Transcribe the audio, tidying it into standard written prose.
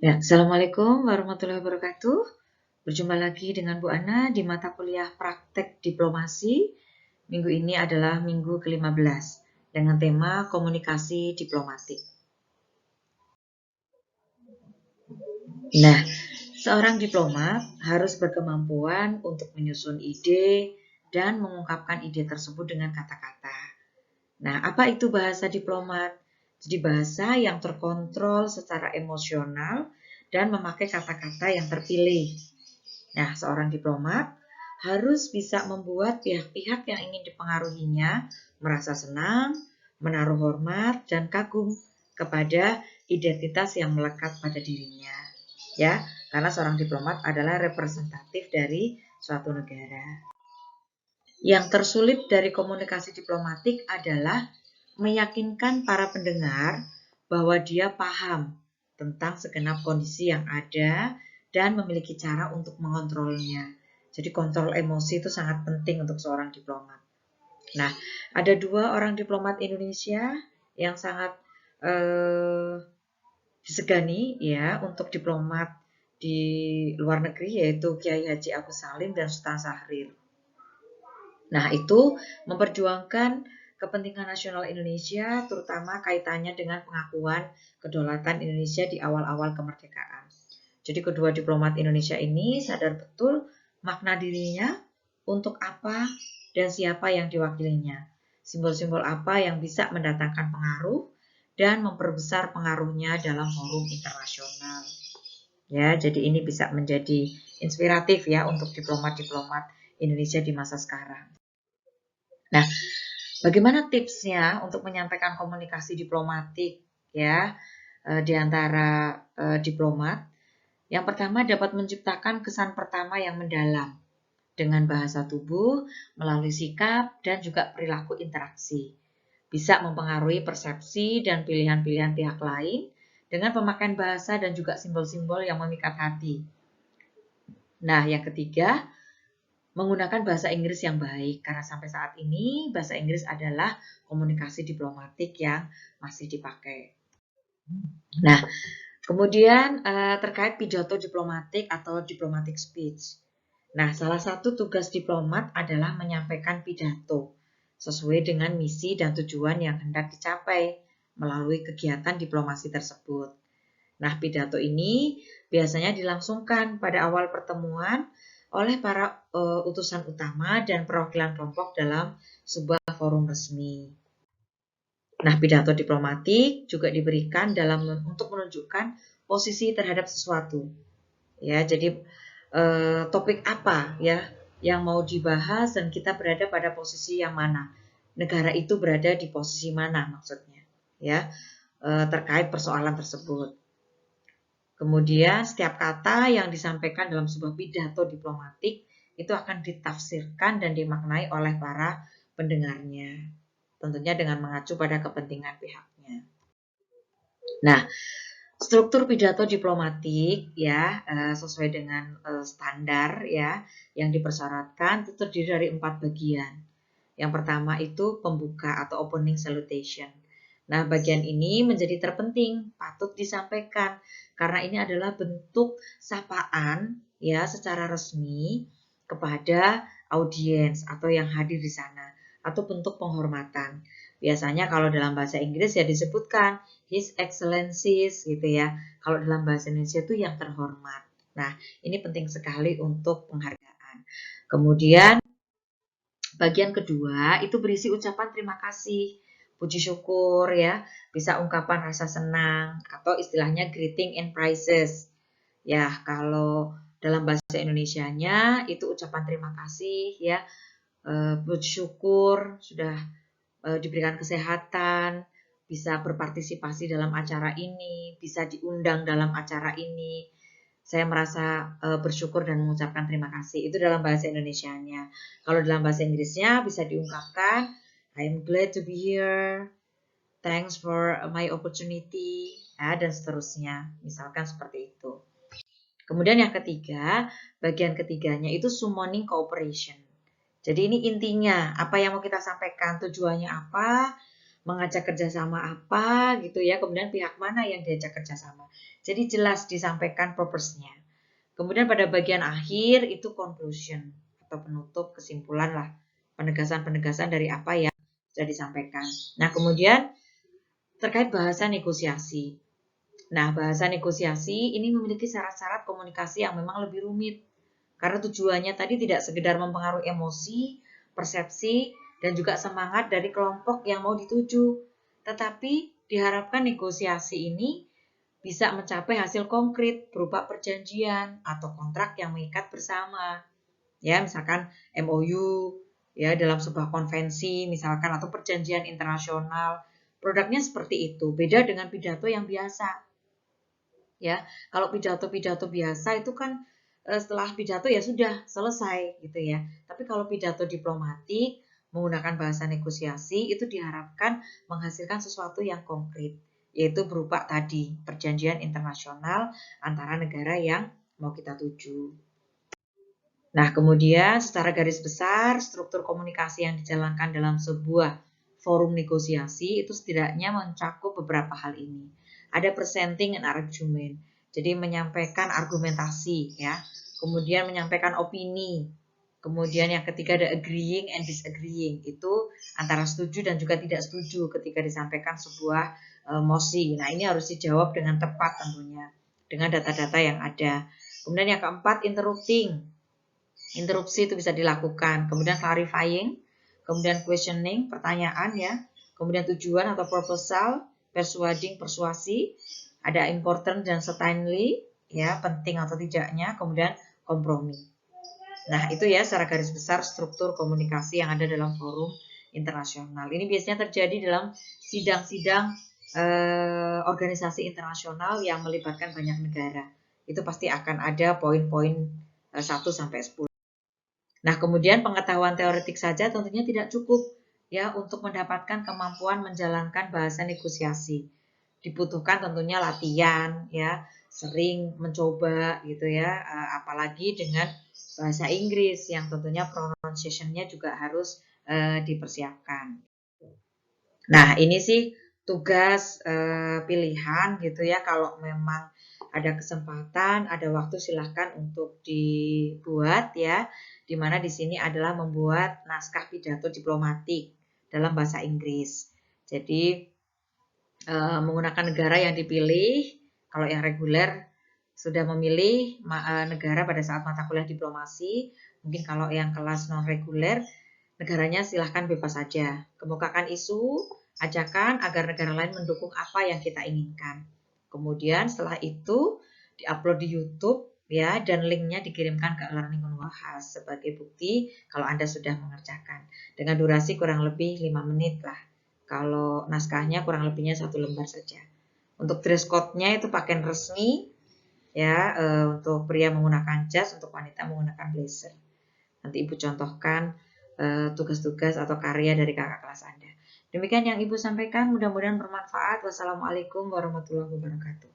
Ya, Assalamualaikum warahmatullahi wabarakatuh. Berjumpa lagi dengan Bu Ana di mata kuliah Praktek Diplomasi. Minggu ini adalah minggu ke-15 dengan tema komunikasi diplomatik. Nah, seorang diplomat harus berkemampuan untuk menyusun ide dan mengungkapkan ide tersebut dengan kata-kata. Nah, apa itu bahasa diplomat? Jadi bahasa yang terkontrol secara emosional dan memakai kata-kata yang terpilih. Nah, seorang diplomat harus bisa membuat pihak-pihak yang ingin dipengaruhinya merasa senang, menaruh hormat, dan kagum kepada identitas yang melekat pada dirinya. Ya, karena seorang diplomat adalah representatif dari suatu negara. Yang tersulit dari komunikasi diplomatik adalah meyakinkan para pendengar bahwa dia paham tentang segenap kondisi yang ada dan memiliki cara untuk mengontrolnya. Jadi kontrol emosi itu sangat penting untuk seorang diplomat. Nah, ada dua orang diplomat Indonesia yang sangat disegani ya untuk diplomat di luar negeri, yaitu Kiai Haji Agus Salim dan Sultan Syahrir. Nah, itu memperjuangkan kepentingan nasional Indonesia, terutama kaitannya dengan pengakuan kedaulatan Indonesia di awal-awal kemerdekaan. Jadi kedua diplomat Indonesia ini sadar betul makna dirinya, untuk apa dan siapa yang diwakilinya, simbol-simbol apa yang bisa mendatangkan pengaruh dan memperbesar pengaruhnya dalam forum internasional. Ya, jadi ini bisa menjadi inspiratif ya untuk diplomat-diplomat Indonesia di masa sekarang. Nah, bagaimana tipsnya untuk menyampaikan komunikasi diplomatik ya di antara diplomat? Yang pertama, dapat menciptakan kesan pertama yang mendalam dengan bahasa tubuh, melalui sikap, dan juga perilaku interaksi. Bisa mempengaruhi persepsi dan pilihan-pilihan pihak lain dengan pemakaian bahasa dan juga simbol-simbol yang memikat hati. Nah, yang ketiga, menggunakan bahasa Inggris yang baik, karena sampai saat ini bahasa Inggris adalah komunikasi diplomatik yang masih dipakai. Nah, kemudian terkait pidato diplomatik atau diplomatic speech. Nah, salah satu tugas diplomat adalah menyampaikan pidato sesuai dengan misi dan tujuan yang hendak dicapai melalui kegiatan diplomasi tersebut. Nah, pidato ini biasanya dilangsungkan pada awal pertemuan oleh para utusan utama dan perwakilan kelompok dalam sebuah forum resmi. Nah, pidato diplomatik juga diberikan untuk menunjukkan posisi terhadap sesuatu. Ya, jadi topik apa ya yang mau dibahas dan kita berada pada posisi yang mana. Negara itu berada di posisi mana maksudnya, ya, terkait persoalan tersebut. Kemudian setiap kata yang disampaikan dalam sebuah pidato diplomatik itu akan ditafsirkan dan dimaknai oleh para pendengarnya. Tentunya dengan mengacu pada kepentingan pihaknya. Nah, struktur pidato diplomatik ya sesuai dengan standar ya yang dipersyaratkan itu terdiri dari 4 bagian. Yang pertama itu pembuka atau opening salutation. Nah, bagian ini menjadi terpenting, patut disampaikan karena ini adalah bentuk sapaan ya secara resmi kepada audiens atau yang hadir di sana atau bentuk penghormatan. Biasanya kalau dalam bahasa Inggris ya disebutkan His Excellencies gitu ya. Kalau dalam bahasa Indonesia itu yang terhormat. Nah, ini penting sekali untuk penghargaan. Kemudian bagian kedua itu berisi ucapan terima kasih, puji syukur ya, bisa ungkapan rasa senang atau istilahnya greeting and praises. Ya, kalau dalam bahasa Indonesianya itu ucapan terima kasih ya, puji syukur sudah diberikan kesehatan, bisa berpartisipasi dalam acara ini, bisa diundang dalam acara ini. Saya merasa bersyukur dan mengucapkan terima kasih. Itu dalam bahasa Indonesianya. Kalau dalam bahasa Inggrisnya bisa diungkapkan, I'm glad to be here, thanks for my opportunity, ya, dan seterusnya. Misalkan seperti itu. Kemudian yang ketiga, bagian ketiganya itu summoning cooperation. Jadi ini intinya, apa yang mau kita sampaikan, tujuannya apa, mengajak kerjasama apa gitu ya, kemudian pihak mana yang diajak kerjasama. Jadi jelas disampaikan purpose-nya. Kemudian pada bagian akhir itu conclusion atau penutup, kesimpulan lah, penegasan-penegasan dari apa yang sudah disampaikan. Nah, kemudian terkait bahasa negosiasi. Nah, bahasa negosiasi ini memiliki syarat-syarat komunikasi yang memang lebih rumit. Karena tujuannya tadi tidak sekedar mempengaruhi emosi, persepsi, dan juga semangat dari kelompok yang mau dituju. Tetapi diharapkan negosiasi ini bisa mencapai hasil konkret berupa perjanjian atau kontrak yang mengikat bersama. Ya, misalkan MOU ya dalam sebuah konvensi misalkan atau perjanjian internasional. Produknya seperti itu. Beda dengan pidato yang biasa. Ya, kalau pidato-pidato biasa itu kan setelah pidato ya sudah selesai gitu ya. Tapi kalau pidato diplomatik menggunakan bahasa negosiasi itu diharapkan menghasilkan sesuatu yang konkret, yaitu berupa tadi perjanjian internasional antara negara yang mau kita tuju. Nah, kemudian secara garis besar struktur komunikasi yang dijalankan dalam sebuah forum negosiasi itu setidaknya mencakup beberapa hal ini. Ada presenting an argument, jadi menyampaikan argumentasi ya. Kemudian menyampaikan opini. Kemudian yang ketiga ada agreeing and disagreeing, itu antara setuju dan juga tidak setuju ketika disampaikan sebuah mosi. Nah, ini harus dijawab dengan tepat tentunya dengan data-data yang ada. Kemudian yang keempat interrupting. Interupsi itu bisa dilakukan. Kemudian clarifying, kemudian questioning, pertanyaan ya. Kemudian tujuan atau proposal, persuading, persuasi, ada important dan certainly, ya, penting atau tidaknya, kemudian kompromi. Nah, itu ya secara garis besar struktur komunikasi yang ada dalam forum internasional. Ini biasanya terjadi dalam sidang-sidang organisasi internasional yang melibatkan banyak negara. Itu pasti akan ada poin-poin 1 sampai 10. Nah, kemudian pengetahuan teoretik saja tentunya tidak cukup ya untuk mendapatkan kemampuan menjalankan bahasa negosiasi. Dibutuhkan tentunya latihan ya, sering mencoba gitu ya, apalagi dengan bahasa Inggris yang tentunya pronunciation-nya juga harus dipersiapkan. Nah, ini sih tugas pilihan gitu ya, kalau memang ada kesempatan, ada waktu silahkan untuk dibuat ya. Dimana di sini adalah membuat naskah pidato diplomatik dalam bahasa Inggris. Jadi menggunakan negara yang dipilih, kalau yang reguler sudah memilih negara pada saat mata kuliah diplomasi. Mungkin kalau yang kelas non reguler, negaranya silahkan bebas saja. Kemukakan isu, ajakan agar negara lain mendukung apa yang kita inginkan. Kemudian setelah itu diupload di YouTube ya, dan linknya dikirimkan ke Learning Unwahas sebagai bukti kalau Anda sudah mengerjakan. Dengan durasi kurang lebih 5 menit lah. Kalau naskahnya kurang lebihnya 1 lembar saja. Untuk dress code-nya itu pakaian resmi ya, untuk pria menggunakan jas, untuk wanita menggunakan blazer. Nanti Ibu contohkan tugas-tugas atau karya dari kakak kelas Anda. Demikian yang Ibu sampaikan, mudah-mudahan bermanfaat. Wassalamualaikum warahmatullahi wabarakatuh.